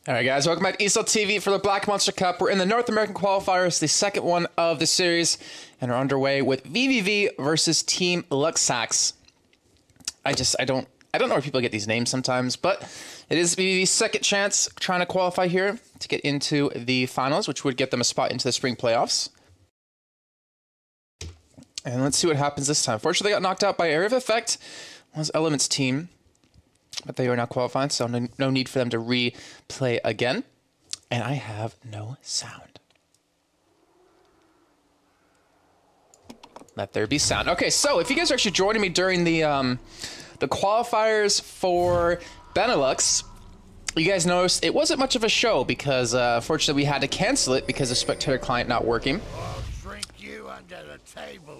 All right, guys, welcome back to ESL TV for the Black Monster Cup. We're in the North American qualifiers, the second one of the series, and we're underway with vVv versus Team Luxax. I don't know where people get these names sometimes, but it is vVv's second chance trying to qualify here to get into the finals, which would get them a spot into the spring playoffs. And let's see what happens this time. Fortunately, they got knocked out by Area of Effect, was Element's team. But they are now qualifying, so no need for them to replay again. And I have no sound. Let there be sound. Okay, so if you guys are actually joining me during the qualifiers for Benelux, you guys noticed it wasn't much of a show because, fortunately, we had to cancel it because of spectator client not working.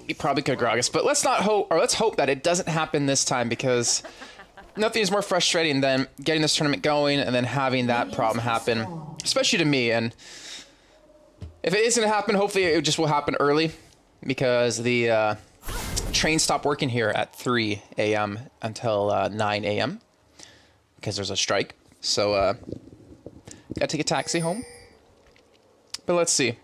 You probably could grog us, but let's hope that it doesn't happen this time because nothing is more frustrating than getting this tournament going and then having that problem happen, especially to me. And if it is going to happen, hopefully it just will happen early because the trains stop working here at 3 a.m. until 9 a.m. because there's a strike. So, gotta take a taxi home. But let's see.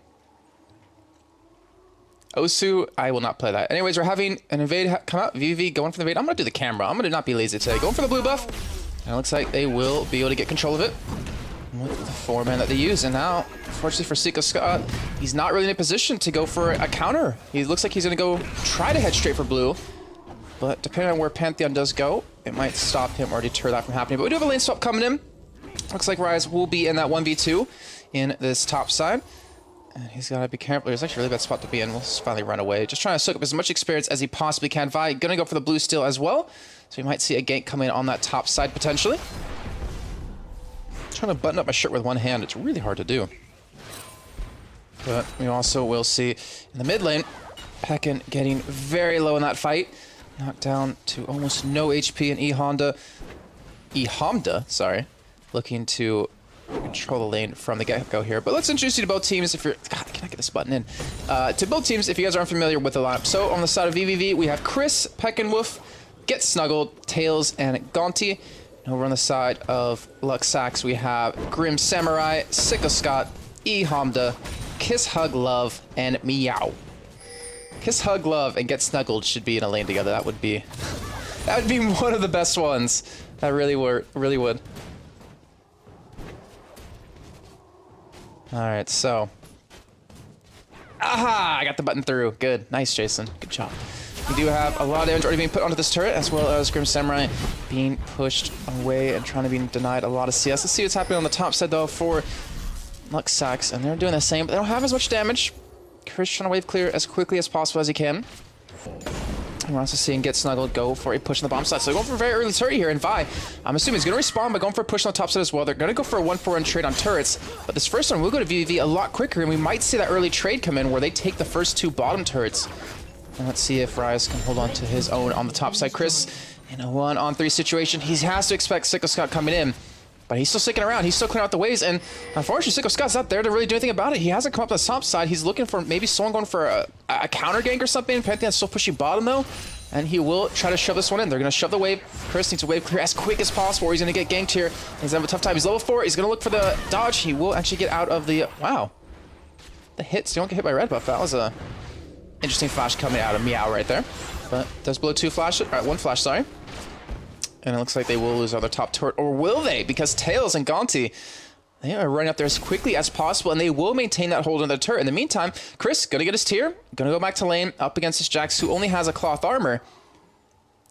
Osu, I will not play that. Anyways, we're having an invade come out. vVv going for the invade. I'm going to do the camera. I'm going to not be lazy today. Going for the blue buff. And it looks like they will be able to get control of it with the 4-man that they use. And now, unfortunately for Seiko Scott, he's not really in a position to go for a counter. He looks like he's going to go try to head straight for blue. But depending on where Pantheon does go, it might stop him or deter that from happening. But we do have a lane swap coming in. Looks like Rise will be in that 1v2 in this top side. And he's got to be careful. There's actually a really bad spot to be in. We'll just finally run away. Just trying to soak up as much experience as he possibly can. Vi going to go for the blue steal as well. So we might see a gank come in on that top side potentially. Trying to button up my shirt with one hand. It's really hard to do. But we also will see in the mid lane, Pekin getting very low in that fight. Knocked down to almost no HP, and E-Hamda, sorry, looking to control the lane from the get-go here. But let's introduce you to both teams if you're... God, can I get this button in? To both teams, if you guys aren't familiar with the lineup. So on the side of vVv, we have Chris, Peckenwolf, Get Snuggled, Tails, and Gaunty. And over on the side of Luxax, we have Grim Samurai, Seiko Scott, E-Hamda, Kiss, Hug, Love, and Meow. Kiss, Hug, Love, and Get Snuggled should be in a lane together. That would be one of the best ones. That really would. Alright, so. Aha! I got the button through. Good. Nice, Jason. Good job. We do have a lot of damage already being put onto this turret, as well as Grim Samurai being pushed away and trying to be denied a lot of CS. Let's see what's happening on the top side, though, for Luxax. And they're doing the same, but they don't have as much damage. Chris trying to wave clear as quickly as possible as he can. And we're also seeing Get Snuggled go for a push on the bomb side. So they're going for a very early turret here, and Vi, I'm assuming he's going to respawn by going for a push on the top side as well. They're going to go for a 1-4-1 trade on turrets, but this first one will go to vVv a lot quicker, and we might see that early trade come in where they take the first 2 bottom turrets. And let's see if Rise can hold on to his own on the top side. Chris, in a 1-on-3 situation, he has to expect Seiko Scott coming in, but he's still sticking around. He's still clearing out the waves, and unfortunately, Seiko Scott's not there to really do anything about it. He hasn't come up to the top side. He's looking for maybe someone going for a counter gank or something. Pantheon's still pushing bottom, though. And he will try to shove this one in. They're going to shove the wave. Chris needs to wave clear as quick as possible or he's going to get ganked here. He's going to have a tough time. He's level 4. He's going to look for the dodge. He will actually get out of the... Wow. The hits. You don't get hit by red buff. That was a interesting flash coming out of Meow right there. But does blow 2 flash. 1 flash, sorry. And it looks like they will lose their top turret. Or will they? Because Tails and Gaunty, they are running up there as quickly as possible, and they will maintain that hold on the turret. In the meantime, Chris going to get his tier, going to go back to lane, up against this Jax, who only has a cloth armor.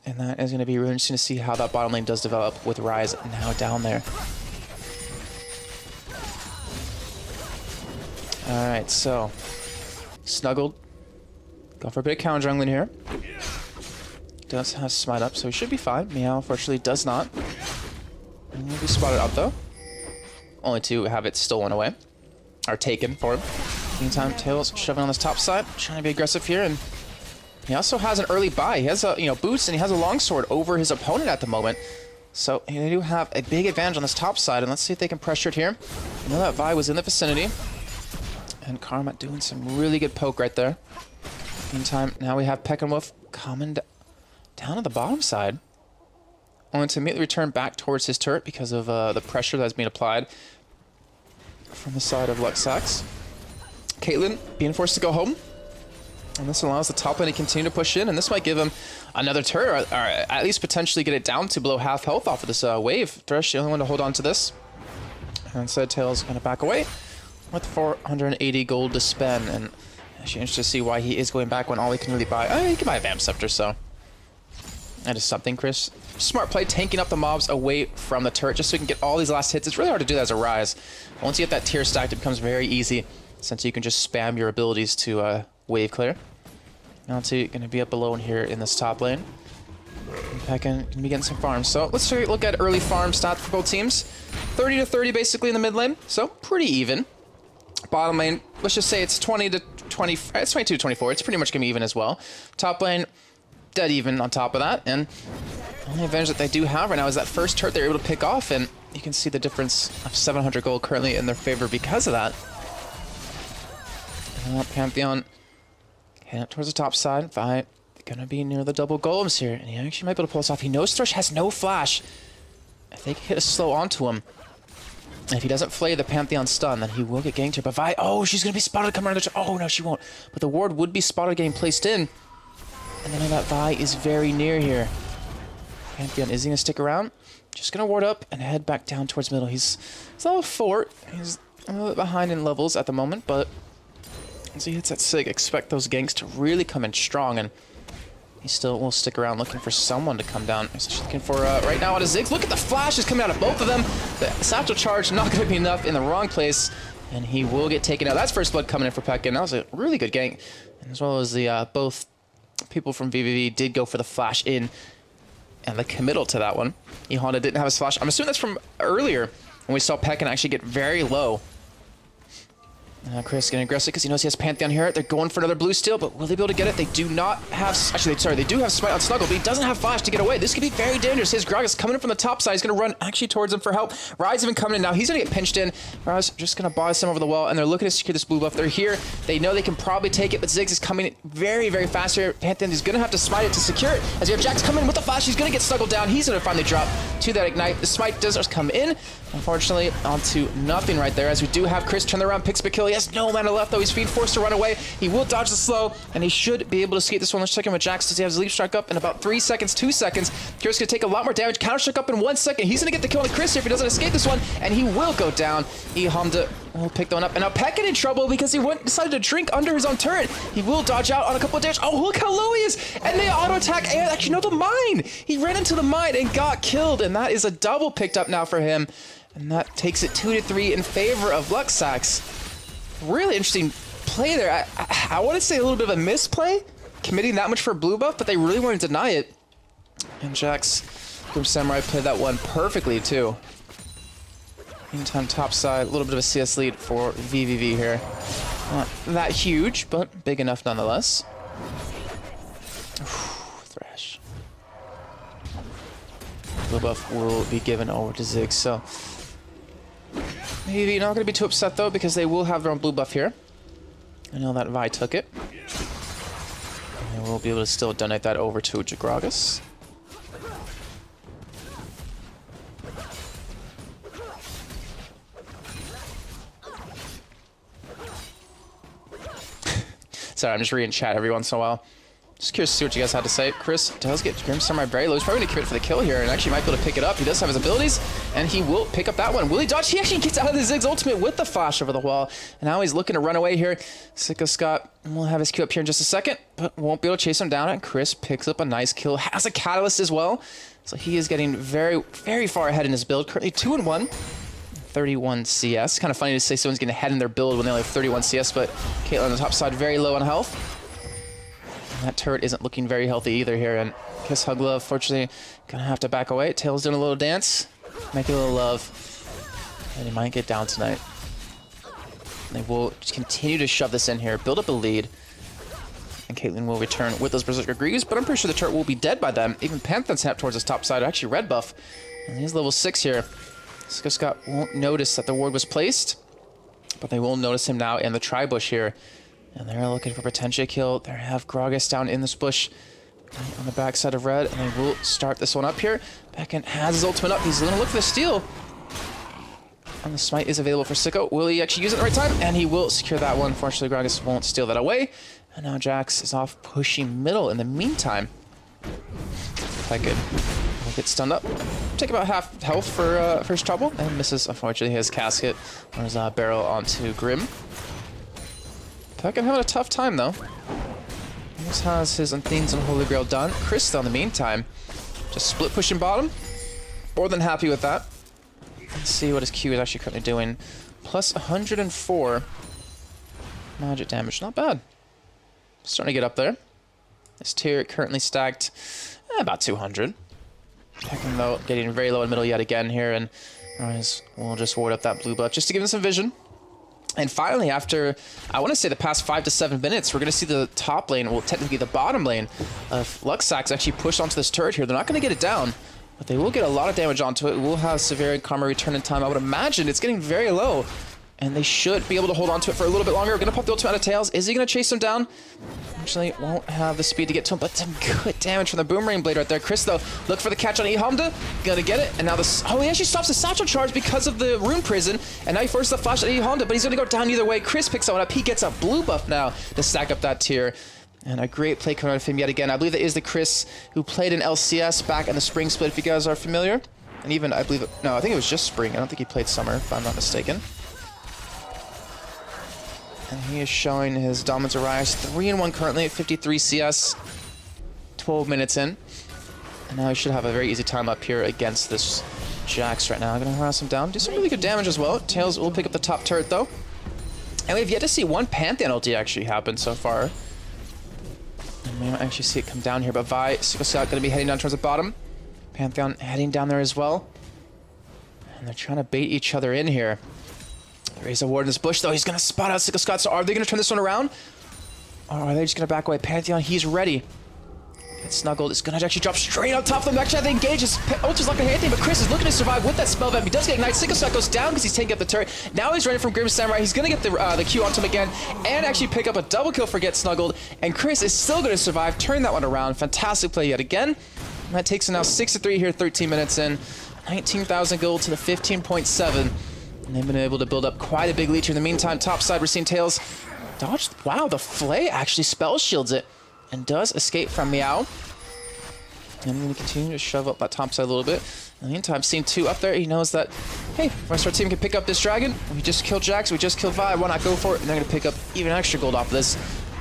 And that is going to be really interesting to see how that bottom lane does develop with Rise now down there. Alright, so Snuggled. Go for a bit of counter jungling here. Does have Smite up, so he should be fine. Meow, unfortunately, does not. And will be spotted up, though. Only to have it stolen away. Or taken for him. Meantime, Tails shoving on this top side. Trying to be aggressive here, and he also has an early buy. He has a, boots, and he has a longsword over his opponent at the moment. So they do have a big advantage on this top side, and let's see if they can pressure it here. I know that Vi was in the vicinity. And Karma doing some really good poke right there. Meantime, now we have Peckenwolf coming down to the bottom side. Only to immediately return back towards his turret because of the pressure that's being applied from the side of Luxax. Caitlyn being forced to go home. And this allows the top lane to continue to push in, and this might give him another turret, or at least potentially get it down to below half health off of this wave. Thresh, the only one to hold on to this. And instead, Tails going to back away with 480 gold to spend, and actually interested to see why he is going back when all he can really buy. He can buy a Vamp Scepter, so that is something, Chris. Smart play, tanking up the mobs away from the turret just so you can get all these last hits. It's really hard to do that as a Rise. Once you get that tier stacked, it becomes very easy since you can just spam your abilities to wave clear. Now going to be up alone here in this top lane. Pekka going to be getting some farms. So let's take a look at early farm stats for both teams. 30 to 30 basically in the mid lane, so pretty even. Bottom lane, let's just say it's 20 to 20. It's 22 to 24. It's pretty much going to be even as well. Top lane, dead even on top of that. And the only advantage that they do have right now is that first turret they're able to pick off, and you can see the difference of 700 gold currently in their favor because of that. Pantheon heading up towards the top side. Vi gonna be near the double golems here, and he actually might be able to pull this off. He knows Thresh has no flash. If they can hit a slow onto him, and if he doesn't flay the Pantheon stun, then he will get ganked here. But Vi, oh, she's gonna be spotted coming around the oh no, she won't. But the ward would be spotted getting placed in. And then that Vi is very near here. Pantheon, is he gonna stick around? Just gonna ward up and head back down towards middle. He's level 4. He's a little bit behind in levels at the moment, but as he hits that Sig, expect those ganks to really come in strong, and he still will stick around looking for someone to come down. He's looking for, right now, out of Ziggs. Look at the flashes coming out of both of them. The satchel charge not going to be enough in the wrong place, and he will get taken out. That's first blood coming in for Pekka, and that was a really good gank. And as well as the both people from vVv did go for the flash in, and the committal to that one. Honda didn't have his flash. I'm assuming that's from earlier when we saw Pekka actually get very low. Chris getting aggressive because he knows he has Pantheon here. They're going for another blue steal, but will they be able to get it? They do not have... Actually, sorry, they do have Smite on Snuggle, but he doesn't have Flash to get away. This could be very dangerous. His Gragas coming in from the top side. He's going to run actually towards him for help. Rise even coming in now. He's going to get pinched in. Rise just going to boss him over the wall, and they're looking to secure this blue buff. They're here. They know they can probably take it, but Ziggs is coming very, very fast here. Pantheon is going to have to smite it to secure it. As you have Jax coming in with the Flash, he's going to get snuggled down. He's going to finally drop to that Ignite. The Smite does come in. Unfortunately, onto nothing right there, as we do have Chris turn around, picks up a kill. He has no mana left, though. He's being forced to run away. He will dodge the slow, and he should be able to escape this one. Let's check in with Jax. Does he have his leap strike up in about 3 seconds, 2 seconds? Chris going to take a lot more damage. Counter strike up in 1 second. He's going to get the kill on Chris here if he doesn't escape this one, and he will go down. Honda will pick that one up, and now Pekka in trouble because he decided to drink under his own turret. He will dodge out on a couple of damage. Oh, look how low he is, and they auto attack. And actually, no, the mine. He ran into the mine and got killed, and that is a double picked up now for him. And that takes it 2 to 3 in favor of Luxax. Really interesting play there. I want to say a little bit of a misplay, committing that much for a blue buff, but they really want to deny it. And Jax from Samurai played that one perfectly too. Meantime, top side, a little bit of a CS lead for vVv here. Not that huge, but big enough nonetheless. Thresh. Blue buff will be given over to Ziggs, so maybe not going to be too upset though, because they will have their own blue buff here. I know that Vi took it. And they will be able to still donate that over to Gragas. Sorry, I'm just reading chat every once in a while. Just curious to see what you guys had to say. Chris does get Grim Samurai very low. He's probably going to commit for the kill here, and actually might be able to pick it up. He does have his abilities, and he will pick up that one. Will he dodge? He actually gets out of the Ziggs ultimate with the flash over the wall, and now he's looking to run away here. Sicko Scott will have his Q up here in just a second, but won't be able to chase him down, and Chris picks up a nice kill. Has a catalyst as well, so he is getting very, very far ahead in his build. Currently 2-1. 31 CS. Kind of funny to say someone's getting ahead in their build when they only have 31 CS, but Caitlyn on the top side very low on health. And that turret isn't looking very healthy either here, and Kiss Hug Love, fortunately, gonna have to back away. Tails doing a little dance, make a little love, and he might get down tonight. They will continue to shove this in here, build up a lead, and Caitlyn will return with those Berserker Greaves, but I'm pretty sure the turret will be dead by then. Even Pantheon snap towards his top side, actually red buff, and he's level 6 here. Sicko Scott won't notice that the ward was placed, but they will notice him now in the tri-bush here. And they're looking for potential kill. They have Gragas down in this bush on the backside of red, and they will start this one up here. Beckon has his ultimate up. He's going to look for the steal. And the smite is available for Sicko. Will he actually use it at the right time? And he will secure that one. Fortunately, Gragas won't steal that away. And now Jax is off pushing middle in the meantime. Pekka will get stunned up. Take about half health for his trouble. And misses, unfortunately, his casket or his barrel onto Grim. Pekka having a tough time, though. He just has his Unthenes and Holy Grail done. Chris, though, in the meantime, just split pushing bottom. More than happy with that. Let's see what his Q is actually currently doing. Plus 104 magic damage. Not bad. Starting to get up there. His tier currently stacked about 200. Pecking, though, getting very low in the middle yet again here. And we'll just ward up that blue buff just to give him some vision. And finally, after, I want to say the past 5 to 7 minutes, we're going to see the top lane, well, technically the bottom lane of Luxax actually push onto this turret here. They're not going to get it down, but they will get a lot of damage onto it. We'll have severe Karma return in time. I would imagine it's getting very low, and they should be able to hold on to it for a little bit longer. We're going to pop the ultimate out of Tails. Is he going to chase him down? Actually, won't have the speed to get to him, but some good damage from the Boomerang Blade right there. Chris, though, look for the catch on E-Honda. Gonna get it, and now this... Oh, he actually stops the satchel charge because of the Rune Prison, and now he forces the flash on E-Honda, but he's gonna go down either way. Chris picks that one up. He gets a blue buff now to stack up that tier. And a great play coming out of him yet again. I believe that is the Chris who played in LCS back in the spring split, if you guys are familiar. And even, I believe... No, I think it was just spring. I don't think he played summer, if I'm not mistaken. And he is showing his dominance of Rise. 3-1 currently at 53 CS. 12 minutes in. And now he should have a very easy time up here against this Jax right now. I'm going to harass him down. Do some really good damage as well. Tails will pick up the top turret though. And we've yet to see one Pantheon ulti actually happen so far. And we might actually see it come down here. But Vi, Sickle Scout going to be heading down towards the bottom. Pantheon heading down there as well. And they're trying to bait each other in here. There is a ward in this bush, though. He's going to spot out Sickle Scott. So are they going to turn this one around? Or are they just going to back away? Pantheon, he's ready. Get snuggled. It's going to actually drop straight on top of them. Actually, I think Engage is ulti's not going to hit anything, but Chris is looking to survive with that spell vamp. He does get Ignite. Sickle Scott goes down because he's taking up the turret. Now he's running from Grim Samurai. He's going to get the Q onto him again and actually pick up a double kill for Get Snuggled. And Chris is still going to survive. Turn that one around. Fantastic play yet again. And that takes him now 6-3 here, 13 minutes in. 19,000 gold to the 15.7. And they've been able to build up quite a big lead here. In the meantime, top side, we're seeing Tails dodge. Wow, the Flay actually spell shields it and does escape from Meow. And I'm going to continue to shove up that top side a little bit. In the meantime, seeing 2 up there, he knows that, hey, the rest of our team can pick up this dragon. We just killed Jax, we just killed Vi, why not go for it? And they're going to pick up even extra gold off of this.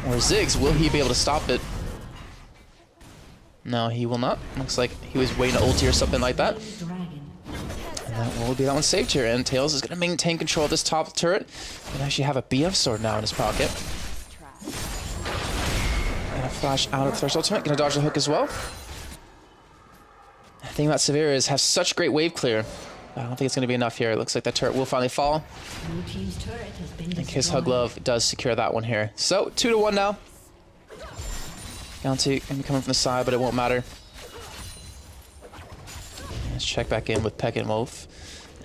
Or Ziggs, will he be able to stop it? No, he will not. Looks like he was waiting to ulti or something like that. That will be that one saved here, and Tails is going to maintain control of this top turret. And actually have a BF sword now in his pocket. And a flash out of the first ultimate. Going to dodge the hook as well. The thing about Severe is have such great wave clear. I don't think it's going to be enough here. It looks like that turret will finally fall. And Kiss Hug Love does secure that one here. So 2-1 now. Bounty going to be coming from the side, but it won't matter. Let's check back in with Peck and Wolf.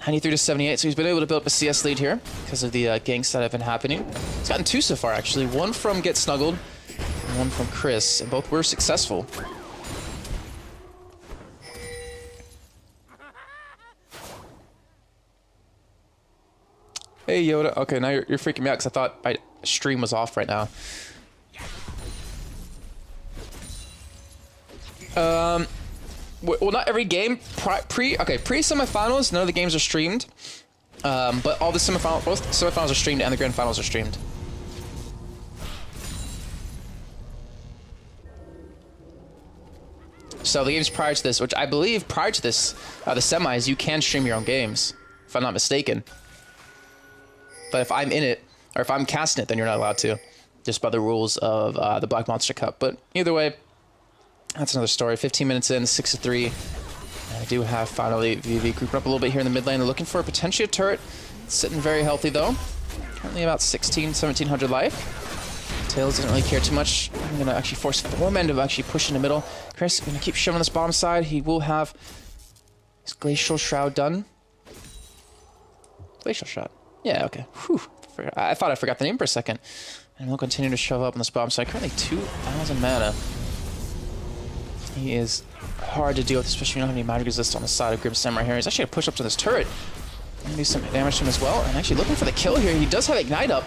93 to 78, so he's been able to build up a CS lead here because of the ganks that have been happening. He's gotten 2 so far, actually. 1 from Get Snuggled and 1 from Chris, and both were successful. Hey, Yoda. Okay, now you're freaking me out because I thought my stream was off right now. Well, not every game. Pre-semifinals, none of the games are streamed. But all the semifinals, both semifinals are streamed and the grand finals are streamed. So the games prior to this, which I believe prior to this, the semis, you can stream your own games, if I'm not mistaken. But if I'm in it, or if I'm casting it, then you're not allowed to, just by the rules of the Black Monster Cup. But either way, that's another story. 15 minutes in, 6-3. And I do have finally vVv grouping up a little bit here in the mid lane. They're looking for potentially a turret. Sitting very healthy though. Currently about 1700 life. Tails doesn't really care too much. I'm going to actually force 4 men to actually push in the middle. Chris going to keep shoving this bottom side. He will have his Glacial Shroud done. Glacial Shroud. Yeah, okay. Whew. I thought I forgot the name for a second. And we'll continue to shove up on this bottom side. Currently 2,000 mana. He is hard to deal with, especially when you don't have any magic resist on the side of Grim Samurai here. He's actually going to push up to this turret. Gonna do some damage to him as well. And actually looking for the kill here. He does have Ignite up.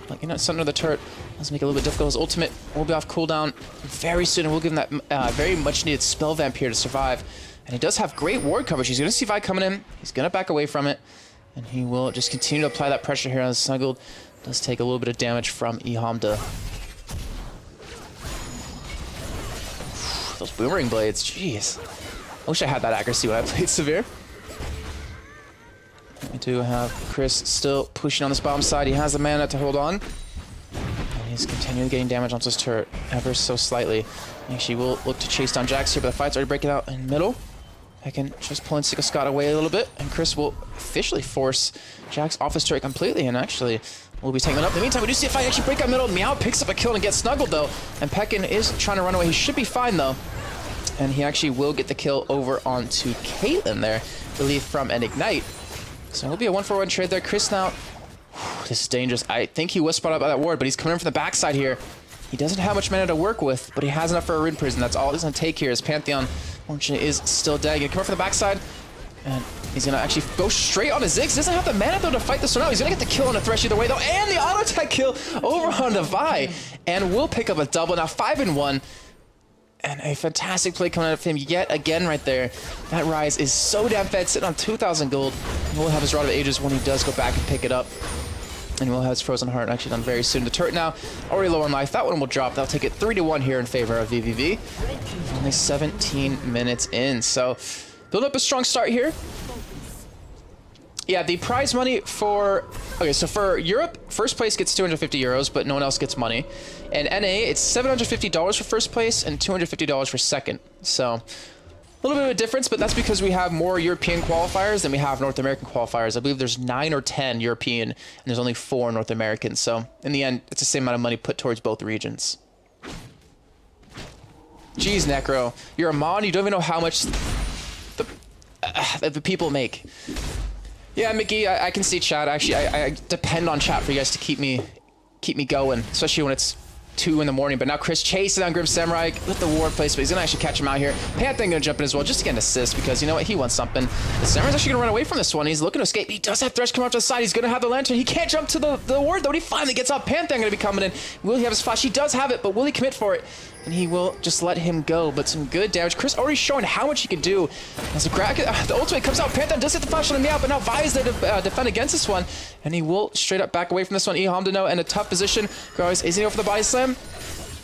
Like, you know, something to the turret does make it a little bit difficult. His ultimate will be off cooldown very soon, and we'll give him that very much needed spell vamp here to survive. And he does have great ward coverage. He's going to see Vi coming in. He's going to back away from it, and he will just continue to apply that pressure here on Snuggled. Does take a little bit of damage from eHamda. Those boomerang blades, jeez. I wish I had that accuracy when I played Severe. We do have Chris still pushing on this bottom side. He has the mana to hold on. And he's continuing getting damage onto his turret ever so slightly. Actually, we'll look to chase down Jax here, but the fight's already breaking out in the middle. I can just pull in Sicko Scott away a little bit, and Chris will officially force Jax off his turret completely, and actually we'll be taking it up. In the meantime, we do see a fight actually break out middle. Meow picks up a kill and gets snuggled, though, and Pekin is trying to run away. He should be fine, though, and he actually will get the kill over onto Caitlyn there, relief from an Ignite. So it'll be a 1-for-1 trade there. Chris now, this is dangerous. I think he was spotted out by that ward, but he's coming in from the backside here. He doesn't have much mana to work with, but he has enough for a Rune Prison. That's all he's going to take here. His Pantheon, unfortunately, is still dead. He's going to come in from the backside, and he's going to actually go straight on his Ziggs. He doesn't have the mana, though, to fight this one out. He's going to get the kill on the Thresh either way, though, and the auto-attack kill over on the Vi, and will pick up a double. Now 5-1. And a fantastic play coming out of him yet again right there. That Rise is so damn fed, sitting on 2,000 gold. And we'll have his Rod of Ages when he does go back and pick it up. And we'll have his Frozen Heart actually done very soon. The turret now already low on life. That one will drop. That'll take it 3-1 here in favor of vVv. Only 17 minutes in. So build up a strong start here. Yeah, the prize money for... Okay, so for Europe, first place gets 250 euros, but no one else gets money. And NA, it's $750 for first place and $250 for second. So a little bit of a difference, but that's because we have more European qualifiers than we have North American qualifiers. I believe there's 9 or 10 European, and there's only 4 North American. So in the end, it's the same amount of money put towards both regions. Jeez, Necro, you're a Mon, you don't even know how much the people make. Yeah, Mickey, I can see chat. Actually, I depend on chat for you guys to keep me going, especially when it's 2 in the morning. But now Chris chases down Grim Samurai with the ward place, but he's gonna actually catch him out here. Panther gonna jump in as well, just to get an assist, because you know what, he wants something. The Samurai's actually gonna run away from this one. He's looking to escape. He does have Thresh come off to the side. He's gonna have the Lantern. He can't jump to the ward though. He finally gets up. Panther gonna be coming in. Will he have his flash? He does have it, but will he commit for it? And he will just let him go, but some good damage. Chris already showing how much he can do. As the ultimate comes out, Panther does hit the flash on him out, but now Vi is there to defend against this one, and he will straight up back away from this one. eHamda now in a tough position. Gross, is he over for the body slam?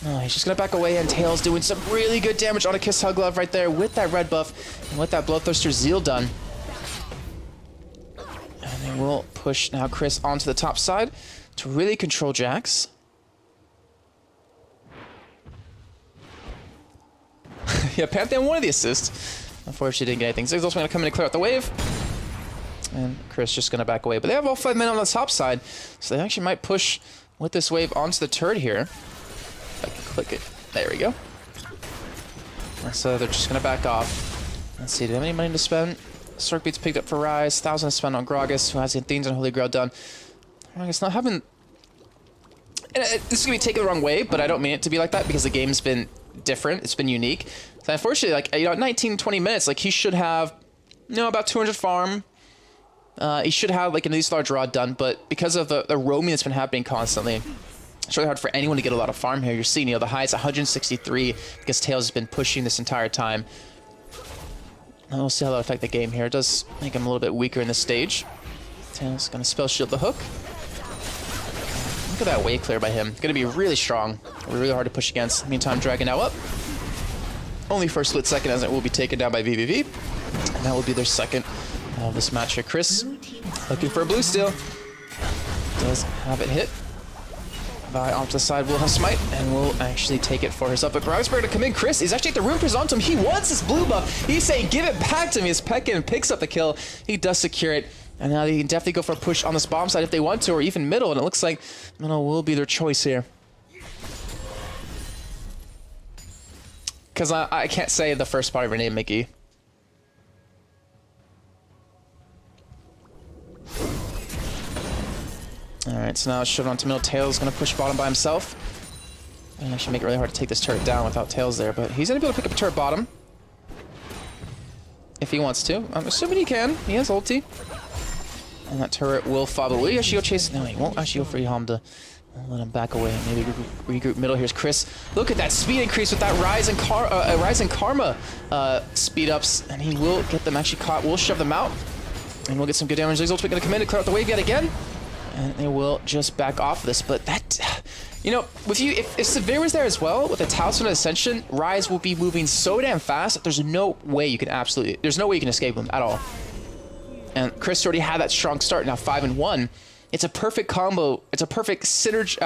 No, he's just gonna back away, and Tails doing some really good damage on a Kiss Hug Glove right there with that red buff and with that Bloodthirster Zeal done. And they will push now Chris onto the top side to really control Jax. Yeah, Pantheon one of the assists. Unfortunately, didn't get anything. Zig's also going to come in and clear out the wave. And Chris just going to back away. But they have all 5 men on the top side, so they actually might push with this wave onto the turret here. If I can click it. There we go. And so they're just going to back off. Let's see, do they have any money to spend? Cirque Beats picked up for Rise. 1,000 to spend on Gragas, who has the Athenes and Holy Grail done. Gragas not having... This is going to be taken the wrong way, but I don't mean it to be like that because the game's been different. It's been unique. So unfortunately, like, you know, 19, 20 minutes, like, he should have, you know, about 200 farm. He should have, like, an at least large rod done, but because of the roaming that's been happening constantly, it's really hard for anyone to get a lot of farm here. You're seeing, you know, the high is 163 because Tails has been pushing this entire time. And we'll see how that'll affect the game here. It does make him a little bit weaker in this stage. Tails gonna spell shield the hook. Look at that wave clear by him. Gonna be really strong. Really hard to push against. Meantime, Dragon now up. Only for a split second as it will be taken down by vVv. And that will be their second of this match here. Chris looking for a blue steal. Does have it hit. Vi off to the side will have smite and will actually take it for herself. But Gragasberg to come in. Chris is actually at the Rune Prison onto him. He wants this blue buff. He's saying, give it back to me as Pekin picks up the kill. He does secure it. And now they can definitely go for a push on this bomb side if they want to, or even middle. And it looks like middle will be their choice here. Because I can't say the first part of your name, Mickey. Alright, so now shove it onto middle. Tails going to push bottom by himself. And actually make it really hard to take this turret down without Tails there. But he's going to be able to pick up a turret bottom. If he wants to. I'm assuming he can. He has ulti. And that turret will fall, but will he actually go chase? No, he won't actually go for Eham to let him back away. Maybe regroup middle. Here's Chris. Look at that speed increase with that Rise and Karma speed ups, and he will get them actually caught. We'll shove them out, and we'll get some good damage. Ziggs ultimate going to come in to clear out the wave yet again, and they will just back off this. But that, you know, with you, if Severe was there as well with a Talisman and Ascension, Rise will be moving so damn fast that there's no way you can there's no way you can escape him at all. And Chris already had that strong start, now 5-1. It's a perfect combo. It's a perfect synergy.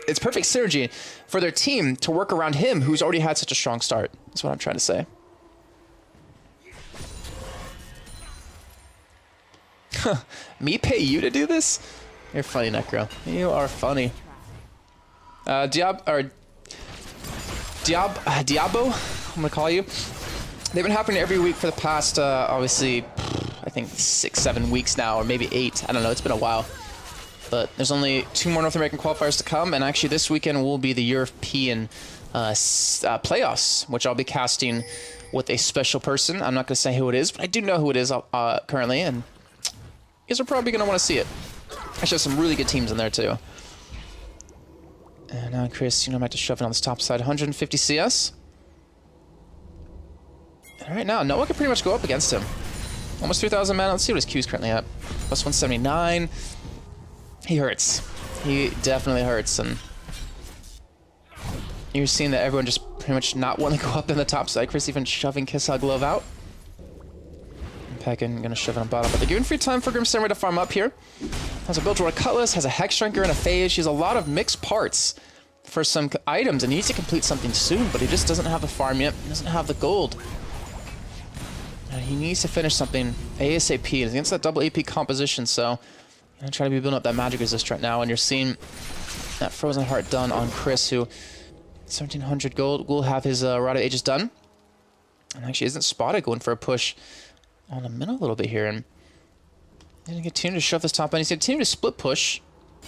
It's perfect synergy for their team to work around him, who's already had such a strong start. That's what I'm trying to say. Me pay you to do this? You're funny, Necro. You are funny. Diabo, I'm gonna call you. They've been happening every week for the past, obviously, I think 6-7 weeks now, or maybe 8. I don't know. It's been a while. But there's only 2 more North American qualifiers to come, and actually this weekend will be the European playoffs, which I'll be casting with a special person. I'm not going to say who it is, but I do know who it is currently, and you guys are probably going to want to see it. Actually, there's some really good teams in there too. And now Chris, you know, I might just shove it on this top side. 150 CS. And right now, Noah can pretty much go up against him. Almost 3,000 mana. Let's see what his Q's currently at. Plus 179. He hurts. He definitely hurts. And you're seeing that everyone just pretty much not want to go up in the top side. Chris even shoving Kiss Hug Glove out. And Peckin gonna shove it on bottom. But they're giving free time for Grim Samurai to farm up here. Has a build to a Cutlass, has a Hex Shrinker and a Phase. She has a lot of mixed parts for some items and he needs to complete something soon, but he just doesn't have the farm yet. He doesn't have the gold. He needs to finish something ASAP. It's against that double AP composition, so I'm gonna try to be building up that magic resist right now. And you're seeing that Frozen Heart done on Chris, who 1,700 gold will have his Rod of Ages done. And actually isn't spotted going for a push on the middle a little bit here. And he's gonna continue to shove this top end. He's gonna continue to split push.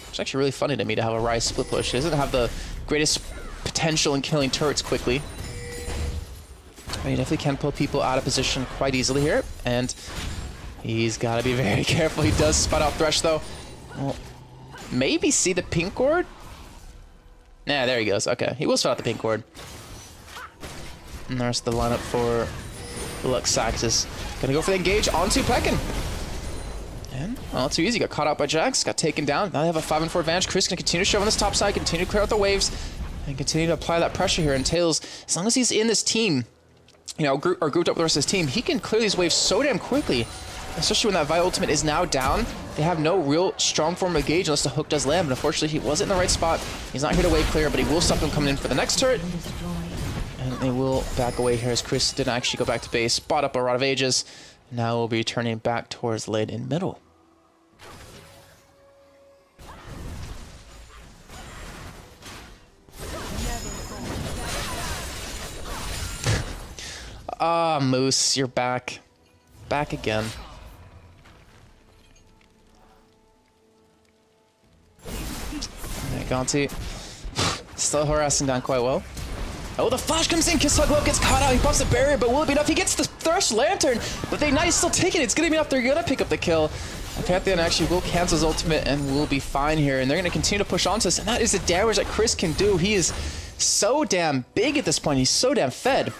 It's actually really funny to me to have a Rise split push. He doesn't have the greatest potential in killing turrets quickly. But he definitely can pull people out of position quite easily here, and he's got to be very careful. He does spot out Thresh, though. Well, maybe see the pink ward? Nah, there he goes. Okay, he will spot out the pink ward. And the rest of the lineup for the Lux Sax is going to go for the engage onto Peckin. And, well, too easy. Got caught out by Jax, got taken down. Now they have a 5-4 advantage. Chris going to continue to shove on this top side, continue to clear out the waves, and continue to apply that pressure here. And Tails, as long as he's in this team, you know, grouped up with the rest of his team, he can clear these waves so damn quickly, especially when that Vi ultimate is now down. They have no real strong form of gauge unless the hook does land, but unfortunately he wasn't in the right spot. He's not here to wave clear, but he will stop them coming in for the next turret. And they will back away here as Chris didn't actually go back to base, spot up a Rod of Ages. Now we'll be turning back towards lane in middle. Ah, Moose, you're back. Back again. Alright, Gonti. Still harassing down quite well. Oh, the flash comes in. Kiss Hug Glove gets caught out. He pops the barrier, but will it be enough? He gets the Thresh Lantern, but they Knight's still taking it. It's gonna be enough. They're gonna pick up the kill. Pantheon actually will cancel his ultimate and will be fine here, and they're gonna continue to push onto us, and that is the damage that Chris can do. He is so damn big at this point. He's so damn fed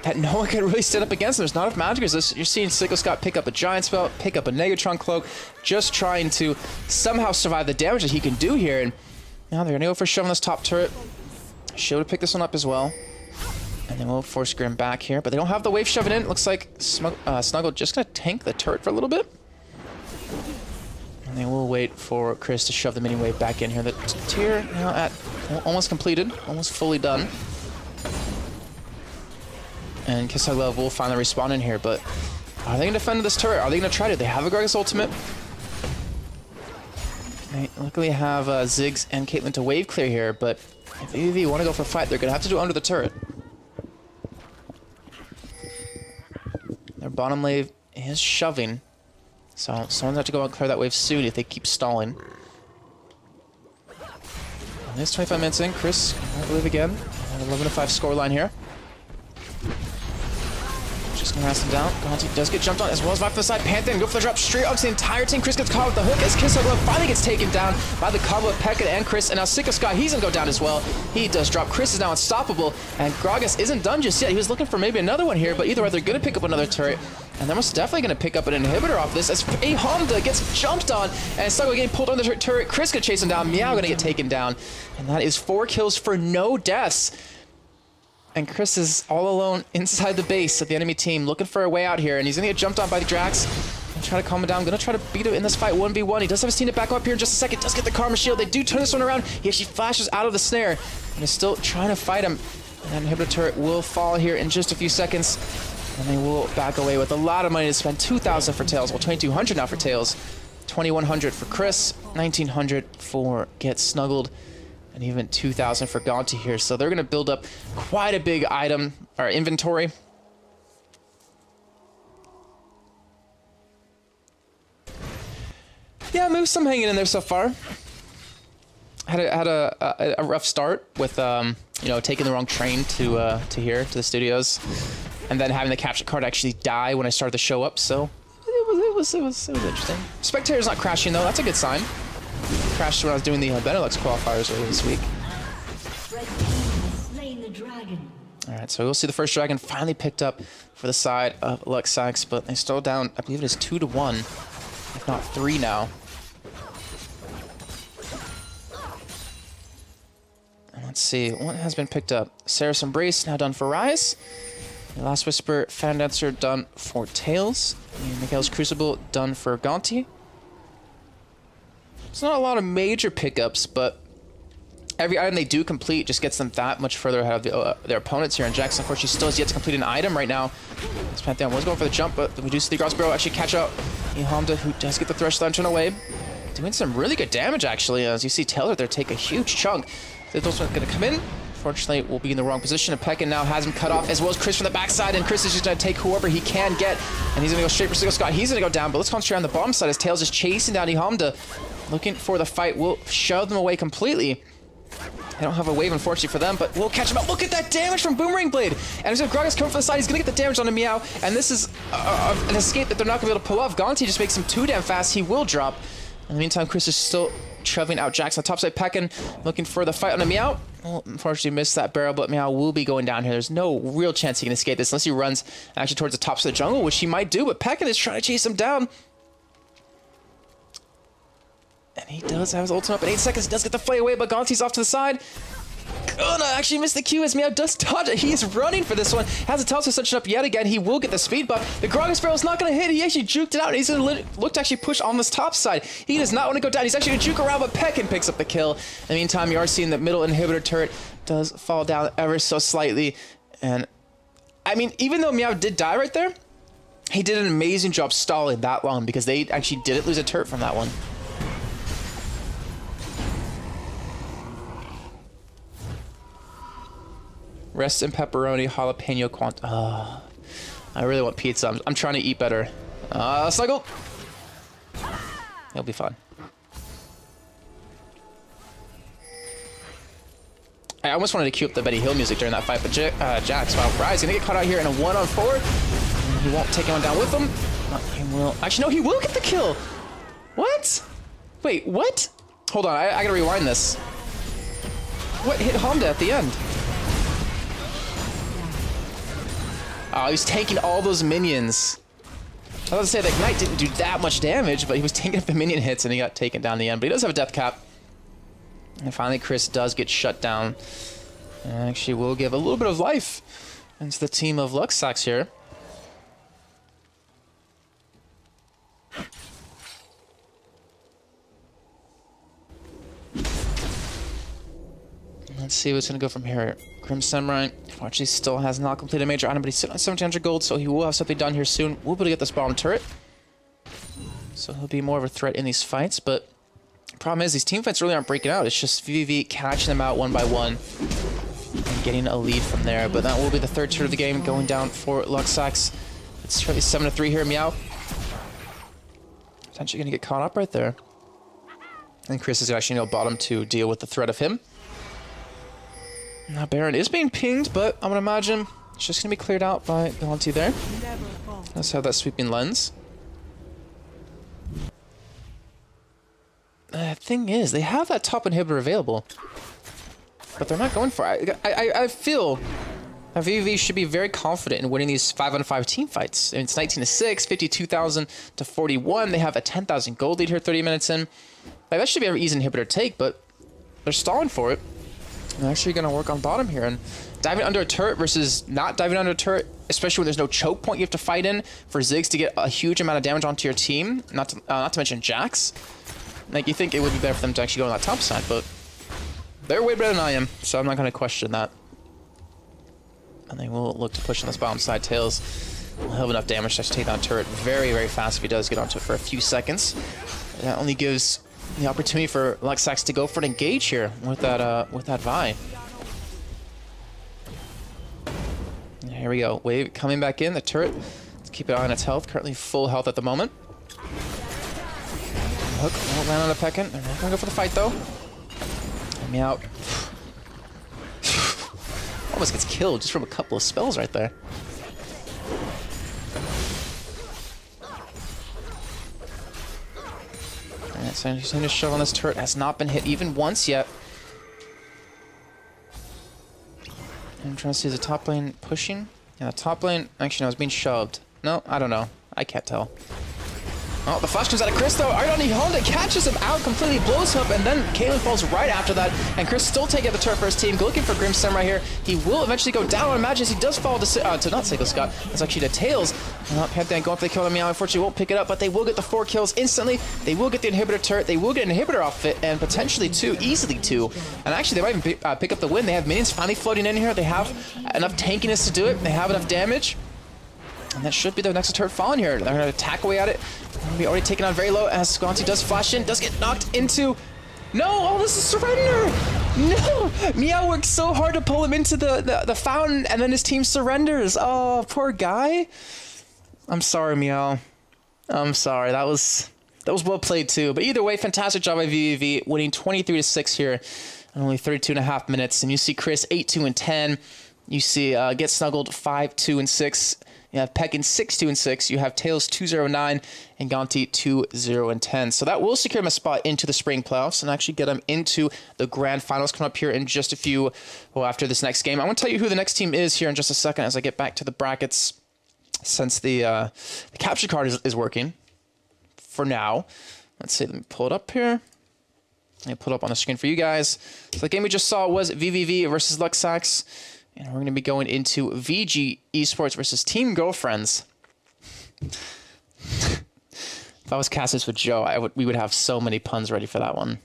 that no one can really stand up against him. There's not enough magic resist. You're seeing Sickle Scott pick up a Giant Spell, pick up a Negatron Cloak, just trying to somehow survive the damage that he can do here. And now they're gonna go for shoving this top turret. Should have picked this one up as well. And then we'll force Grim back here, but they don't have the wave shoving in. It looks like Snuggle just gonna tank the turret for a little bit. And they will wait for Chris to shove the mini wave back in here. The tier now at almost completed, almost fully done. And Kiss Hug Glove will finally respawn in here, but are they gonna defend this turret? Are they gonna try to? They have a Gragas ultimate. They luckily have Ziggs and Caitlyn to wave clear here, but if vVv want to go for a fight, they're gonna have to do it under the turret. Their bottom wave is shoving, so someone's have to go out and clear that wave soon if they keep stalling. And it's 25 minutes in. Chris, I believe again, 11-5 scoreline here. Just Harass him down. Gonti does get jumped on as well as Vive for the side. Pantheon go for the drop straight onto the entire team. Chris gets caught with the hook as Kiss finally gets taken down by the combo of Pekka and Chris. And now Sick of Sky, he's gonna go down as well. He does drop. Chris is now unstoppable. And Gragas isn't done just yet. He was looking for maybe another one here, but either way, they're gonna pick up another turret. And they're most definitely gonna pick up an inhibitor off this as a Honda gets jumped on and Suggo getting pulled on the turret. Chris gonna chase him down. Meow gonna get taken down. And that is 4 kills for no deaths. And Chris is all alone inside the base of the enemy team, looking for a way out here. And he's gonna get jumped on by the Drax. I'm trying to calm him down. Gonna try to beat him in this fight 1v1. He does have his team to back up here in just a second. Does get the Karma Shield. They do turn this one around. He actually flashes out of the snare and is still trying to fight him. And that inhibitor turret will fall here in just a few seconds. And they will back away with a lot of money to spend. 2,000 for Tails. Well, 2,200 now for Tails. 2,100 for Chris. 1,900 for Get Snuggled. And even 2,000 for Gonti here. So they're going to build up quite a big item or inventory. Yeah, moves some hanging in there so far. Had a rough start with you know, taking the wrong train to here to the studios, and then having the capture card actually die when I started the show up. So it was interesting. Spectator's not crashing though. That's a good sign. Crashed when I was doing the Benelux qualifiers earlier this week. Alright, so we'll see the first dragon finally picked up for the side of Luxax, but they're still down, I believe it is 2-1, if not 3 now. And let's see, what has been picked up? Sarah's Embrace, now done for Rise. The Last Whisper, Fan Dancer, done for Tails. And Miguel's Crucible, done for Gonti. It's not a lot of major pickups, but every item they do complete just gets them that much further ahead of their opponents here. And Jax, unfortunately, still has yet to complete an item right now. This Pantheon was going for the jump, but we do see the Gross Barrel actually catch out Honda, who does get the Thresh Lantern away. Doing some really good damage, actually, as you see Taylor there take a huge chunk. Those ones going to come in. Unfortunately, will be in the wrong position. And Pekka now has him cut off, as well as Chris from the backside. And Chris is just going to take whoever he can get. And he's going to go straight for Single Scott. He's going to go down, but let's concentrate on the bottom side as Tails is chasing down Honda. Looking for the fight. Will shove them away completely. They don't have a wave, unfortunately, for them, but we'll catch him out. Look at that damage from Boomerang Blade. And as Gragas coming from the side, he's going to get the damage on a Meow. And this is an escape that they're not going to be able to pull off. Gonti just makes him too damn fast. He will drop. In the meantime, Chris is still shoving out Jax on top side. Pekka looking for the fight on a Meow. Well, unfortunately missed that barrel, but Meow will be going down here. There's no real chance he can escape this unless he runs actually towards the top side of the jungle, which he might do, but Pekka is trying to chase him down. And he does have his ultimate up in 8 seconds. He does get the flay away, but Gonti's off to the side. Gonna actually miss the Q as Meow does dodge it. He's running for this one. Has a Telso such up yet again. He will get the speed buff. The Gragas Barrel's not going to hit. He actually juked it out. He's going to look to actually push on this top side. He does not want to go down. He's actually going to juke around, but Pekka picks up the kill. In the meantime, you are seeing the middle inhibitor turret does fall down ever so slightly. And, I mean, even though Meow did die right there, he did an amazing job stalling that long because they actually didn't lose a turret from that one. Rest in pepperoni, jalapeno quant. I really want pizza. I'm trying to eat better. Snuggle. It'll be fun. I almost wanted to cue up the Betty Hill music during that fight, but Jax, wow, Rise gonna get caught out here in a 1-on-4. He won't take anyone down with him. He will. Actually, no, he will get the kill. What? Wait, what? Hold on, I gotta rewind this. What hit Honda at the end? Oh, he's taking all those minions. I was about to say that Ignite didn't do that much damage, but he was taking up the minion hits and he got taken down in the end. But he does have a death cap. And finally, Chris does get shut down. And actually will give a little bit of life into the team of Luxax here. Let's see what's going to go from here. Grim Samurai, unfortunately, still has not completed a major item, but he's sitting on 1700 gold, so he will have something done here soon. We'll be able to get this bottom turret. So he'll be more of a threat in these fights, but the problem is these team fights really aren't breaking out. It's just vVv catching them out one by one and getting a lead from there. But that will be the third turret of the game going down for Luxax. It's 7-3 here, Meow. Potentially going to get caught up right there. And Chris is actually going to go bottom to deal with the threat of him. Now Baron is being pinged, but I'm going to imagine it's just going to be cleared out by Gonti there. Let's have that sweeping lens. The thing is, they have that top inhibitor available, but they're not going for it. I feel that vVv should be very confident in winning these 5-on-5 team fights. I mean, it's 19-6, 52,000 to 41. They have a 10,000 gold lead here 30 minutes in. Like, that should be an easy inhibitor take, but they're stalling for it. They're actually going to work on bottom here. And diving under a turret versus not diving under a turret, especially when there's no choke point you have to fight in for Ziggs to get a huge amount of damage onto your team, not to mention Jax. Like, you think it would be better for them to actually go on that top side, but they're way better than I am, so I'm not going to question that. And they will look to push on this bottom side. Tails will have enough damage to actually take down turret very, very fast if he does get onto it for a few seconds. That only gives the opportunity for Luxax to go for an engage here with that Vi. Here we go. Wave coming back in. The turret, let's keep an eye on its health. Currently full health at the moment. Hook won't land on a Pekin. They're not going to go for the fight, though. Meow. Almost gets killed just from a couple of spells right there. Alright, so he's going to shove on this turret. Has not been hit even once yet. I'm trying to see, is the top lane pushing? Yeah, the top lane, actually no, it's being shoved. No, I don't know. I can't tell. Oh, the flash comes out of Chris, though. Ariadne Honda catches him out, completely blows him up, and then Caitlyn falls right after that. And Chris still taking the turret for his team, looking for Grim Samurai here. He will eventually go down, I imagine, as he does fall to not Seiko Scott. It's actually to Tails. Pantheon going for the kill on Meow. Unfortunately, won't pick it up, but they will get the 4 kills instantly. They will get the inhibitor turret. They will get an inhibitor outfit, and potentially 2, easily 2. And actually, they might even pick up the win. They have minions finally floating in here. They have enough tankiness to do it. They have enough damage. And that should be the next turret falling here. They're going to attack away at it. They're going to be already taken on very low as Squanty does flash in, does get knocked into... No! Oh, this is surrender! No! Meow worked so hard to pull him into the fountain, and then his team surrenders. Oh, poor guy. I'm sorry, Meow. I'm sorry. That was well played, too. But either way, fantastic job by vVv, winning 23-6 here in only 32.5 minutes. And you see Chris 8-2-10. You see Get Snuggled 5-2-6. You have Pekin 6-2-6. You have Tails 2-0-9 and Gonti 2-0-10. So that will secure him a spot into the spring playoffs and actually get him into the grand finals coming up here in just a few. Well, after this next game, I want to tell you who the next team is here in just a second as I get back to the brackets, since the capture card is working for now. Let's see. Let me pull it up here. Let me pull it up on the screen for you guys. So the game we just saw was vVv versus Luxax. And we're going to be going into VG Esports versus Team Girlfriends. If I was casting this with Joe, we would have so many puns ready for that one.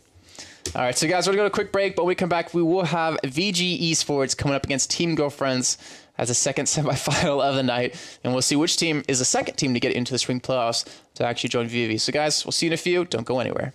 All right, so guys, we're going to go to a quick break, but when we come back, we will have VG Esports coming up against Team Girlfriends as the second semifinal of the night. And we'll see which team is the second team to get into the spring playoffs to actually join vVv. So guys, we'll see you in a few. Don't go anywhere.